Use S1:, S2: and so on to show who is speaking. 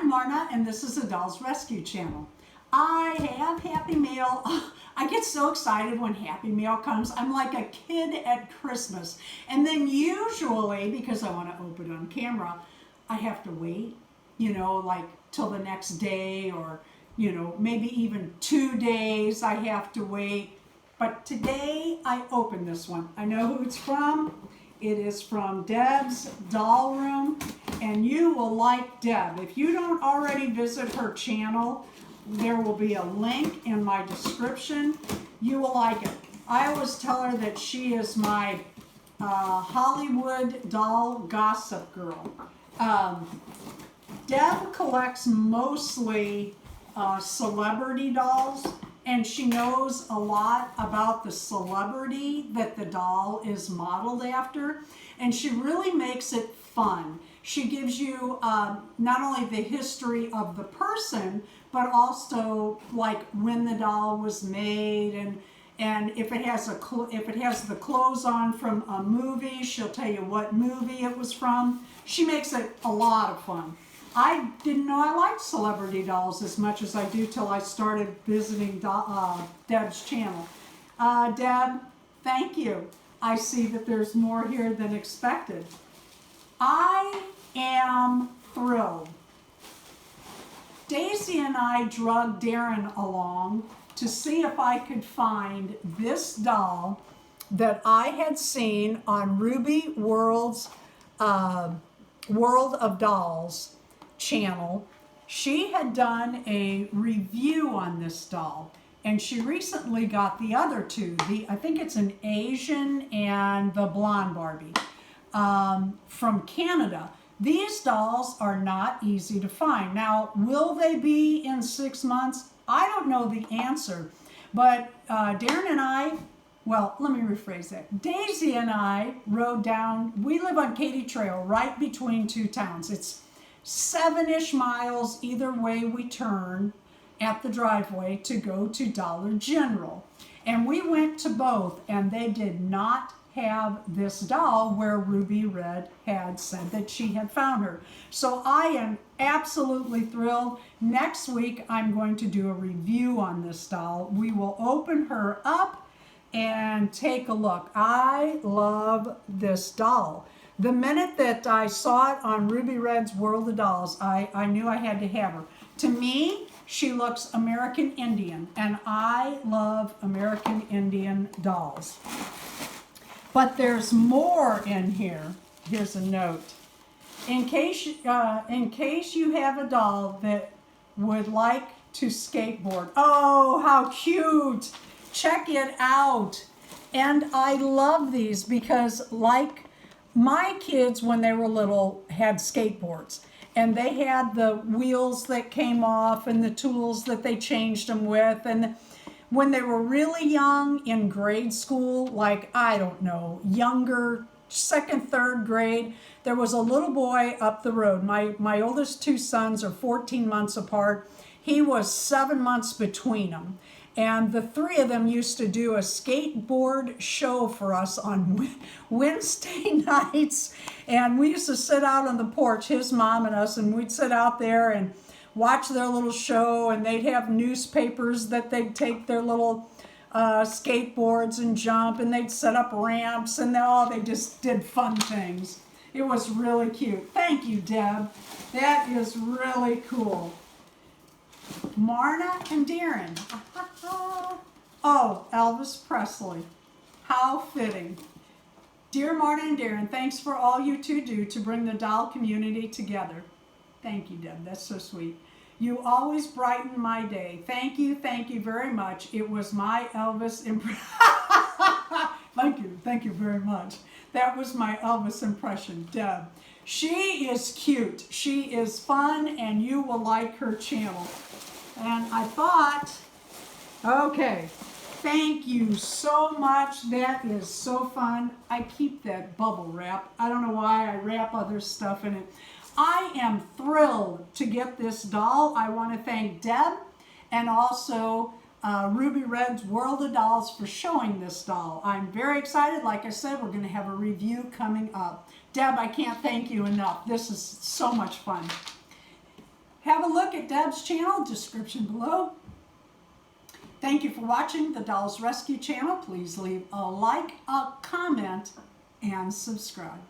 S1: I'm Marna, and this is the Dolls Rescue Channel. I have Happy Meal. I get so excited when Happy Meal comes. I'm like a kid at Christmas. And then usually, because I want to open it on camera, I have to wait, like till the next day or, maybe even 2 days I have to wait. But today I opened this one. I know who it's from. It is from Deb's Doll Room, and you will like Deb. If you don't already visit her channel, there will be a link in my description. You will like it. I always tell her that she is my Hollywood doll gossip girl. Deb collects mostly celebrity dolls, and she knows a lot about the celebrity that the doll is modeled after, and she really makes it fun. She gives you not only the history of the person, but also like when the doll was made, and if it has the clothes on from a movie, she'll tell you what movie it was from. She makes it a lot of fun. I didn't know I liked celebrity dolls as much as I do till I started visiting Deb's channel. Deb, thank you. I see that there's more here than expected. I am thrilled. Daisy and I drug Darren along to see if I could find this doll that I had seen on Ruby World's World of Dolls channel. She had done a review on this doll, and she recently got the other two. I think it's an Asian and the blonde Barbie from Canada. These dolls are not easy to find. Now, will they be in 6 months? I don't know the answer, but Darren and I, well, let me rephrase that. Daisy and I rode down, we live on Katy Trail, right between two towns. It's 7-ish miles either way we turn at the driveway to go to Dollar General. And we went to both, and they did not have this doll where Ruby Red had said that she had found her. So I am absolutely thrilled. Next week I'm going to do a review on this doll. We will open her up and take a look. I love this doll. The minute that I saw it on Ruby Red's World of Dolls, I knew I had to have her. To me, she looks American Indian, and I love American Indian dolls. But there's more in here. Here's a note. In case you have a doll that would like to skateboard. Oh, how cute! Check it out. And I love these because, like my kids when they were little had skateboards, and they had the wheels that came off and the tools that they changed them with. And when they were really young in grade school, like, I don't know, younger, 2nd, 3rd grade, there was a little boy up the road. My oldest two sons are 14 months apart. He was 7 months between them. And the three of them used to do a skateboard show for us on Wednesday nights. And we used to sit out on the porch, his mom and us, and we'd sit out there and watch their little show. And they'd have newspapers that they'd take their little skateboards and jump, and they'd set up ramps, and they just did fun things. It was really cute. Thank you, Deb. That is really cool. Marna and Darren. Oh, Elvis Presley. How fitting. Dear Marna and Darren, thanks for all you two do to bring the doll community together. Thank you, Deb. That's so sweet. You always brighten my day. Thank you very much. It was my Elvis impression. Thank you very much. That was my Elvis impression, Deb. She is cute. She is fun, and you will like her channel. And I thought, okay, thank you so much. That is so fun. I keep that bubble wrap. I don't know why I wrap other stuff in it. I am thrilled to get this doll. I want to thank Deb and also Ruby Red's World of Dolls for showing this doll. I'm very excited. Like I said, we're going to have a review coming up. Deb, I can't thank you enough. This is so much fun. have a look at Deb's channel, description below. Thank you for watching the Dolls Rescue channel. Please leave a like, a comment, and subscribe.